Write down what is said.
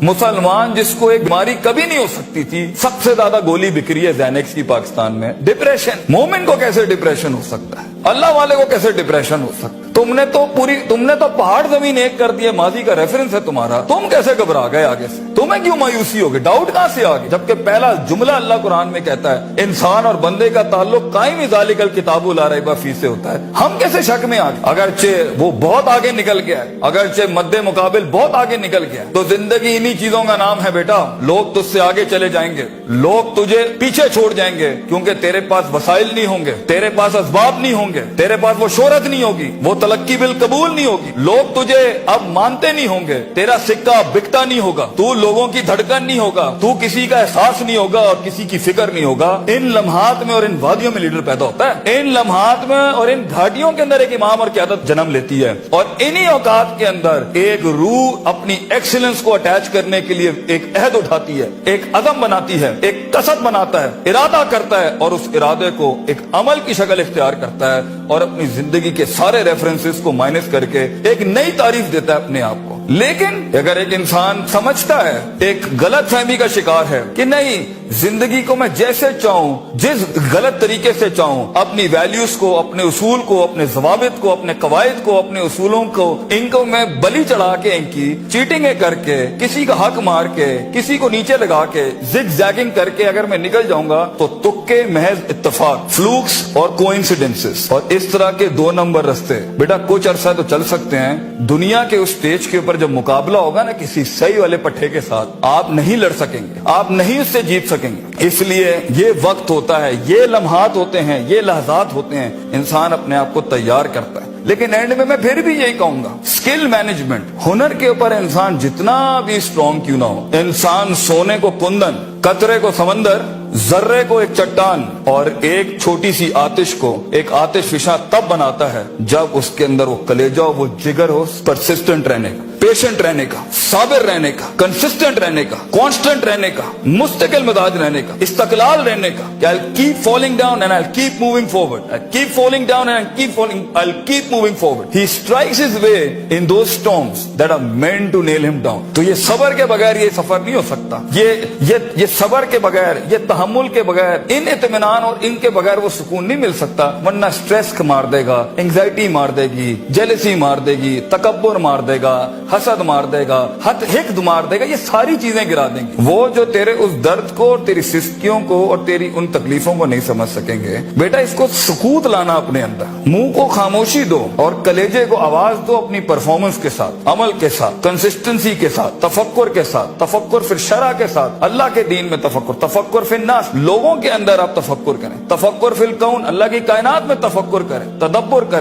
मुसलमान जिसको एक बीमारी कभी नहीं हो सकती थी, सबसे ज्यादा गोली बिक रही है ज़ैनेक्स की पाकिस्तान में। डिप्रेशन, मोमिन को कैसे डिप्रेशन हो सकता है? अल्लाह वाले को कैसे डिप्रेशन हो सकता है? तुमने तो पहाड़ जमीन एक कर दिए, माजी का रेफरेंस है तुम्हारा। तुम कैसे घबरा गए आगे से? तुम्हें क्यों मायूसी हो गई? डाउट कहां से आ गई? जबकि पहला जुमला अल्लाह कुरान में कहता है इंसान और बंदे का ताल्लुक कायम ज़ालिकल किताबु ला रैब फीह से होता है। हम कैसे शक में आ गए? अगरचे वो बहुत आगे निकल गया है, अगरचे मद्दे मुकाबिल बहुत आगे निकल गया है, तो जिंदगी इन्हीं चीजों का नाम है बेटा। लोग तुझसे आगे चले जाएंगे, लोग तुझे पीछे छोड़ जाएंगे, क्योंकि तेरे पास वसाइल नहीं होंगे, तेरे पास असबाब नहीं होंगे, तेरे पास वो शोहरत नहीं होगी, वो तलक्की बिल कबूल नहीं होगी, लोग तुझे अब मानते नहीं होंगे, तेरा सिक्का बिकता नहीं होगा, तू लोगों की धड़कन नहीं होगा, तू किसी का एहसास नहीं होगा और किसी की फिक्र नहीं होगा। इन लम्हात में और इन वादियों में लीडर पैदा होता है। इन लम्हात में और इन घाटियों के अंदर एक इमाम और क़यादत जन्म लेती है, और इन्हीं औकात के अंदर एक रूह अपनी एक्सीलेंस को अटैच करने के लिए एक अहद उठाती है, एक अज़म बनाती है, एक कसद बनाता है, इरादा करता है, और उस इरादे को एक अमल की शक्ल इख्तियार करता है, और अपनी जिंदगी के सारे रेफरेंसेस को माइनस करके एक नई तारीफ देता है अपने आप को। लेकिन अगर एक इंसान समझता है, एक गलत फहमी का शिकार है कि नहीं, जिंदगी को मैं जैसे चाहूं, जिस गलत तरीके से चाहूं, अपनी वैल्यूज को, अपने उसूल को, अपने जवाबित को, अपने कवायद को, अपने उसूलों को, इनको मैं बलि चढ़ा के, इनकी चीटिंग करके, किसी का हक मार के, किसी को नीचे लगा के, जिग जैगिंग करके अगर मैं निकल जाऊंगा तो तुक्के, महज इत्तेफाक, फ्लूक्स और कोइंसिडेंसेस, और इस तरह के 2 नंबर रास्ते बेटा कुछ अरसा तो चल सकते हैं। दुनिया के उस स्टेज के ऊपर जब मुकाबला होगा ना किसी सही वाले पट्टे के साथ, आप नहीं लड़ सकेंगे, आप नहीं उससे जीत सकेंगे। इसलिए ये वक्त होता है, ये लम्हात होते हैं, ये लहजात होते हैं, इंसान अपने आप को तैयार करता है। लेकिन एंड में मैं फिर भी यही कहूंगा, स्किल मैनेजमेंट, हुनर के ऊपर इंसान जितना भी स्ट्रॉन्ग क्यों ना हो, इंसान सोने को कुंदन, कतरे को समंदर, जर्रे को एक चट्टान और एक छोटी सी आतिश को एक आतिश फिशा तब बनाता है जब उसके अंदर वो कलेजा हो, वो जिगर हो, परसिस्टेंट रहने का, पेशेंट रहने का, साबिर रहने का, कंसिस्टेंट रहने का, कांस्टेंट रहने का, मुस्तकिल मिजाज रहने का, इस्तकलाल रहने का, कि I'll keep falling down and I'll keep moving forward, I'll keep falling down and I'll keep moving forward. He strikes his way in those storms that are meant to nail him down. तो ये सबर के बगैर ये सफर नहीं हो सकता। ये सबर के बगैर, ये तहम्मुल के बगैर, इन इत्मीनान और इनके बगैर वो सुकून नहीं मिल सकता। वरना स्ट्रेस मार देगा, एंग्जाइटी मार देगी, जेलसी मार देगी, तकब्बुर मार देगा, हसद मार देगा, हिक़्द मार देगा, ये सारी चीजें गिरा देंगी। वो जो तेरे उस दर्द को, तेरी सिस्कियों को और तेरी उन तकलीफों को नहीं समझ सकेंगे। बेटा इसको सुकूत लाना अपने अंदर, मुंह को खामोशी दो और कलेजे को आवाज दो अपनी परफॉर्मेंस के साथ, अमल के साथ, कंसिस्टेंसी के साथ, तफक्कुर के साथ, तफक्कुर फिर शरा के साथ, अल्लाह के दीन में तफक्कुर, तफक्कुर फिर नास, लोगों के अंदर आप तफक्कुर करें, तफक्कुर फिल कौन, अल्लाह की कायनात में तफक्कुर करें, तदब्बुर करें।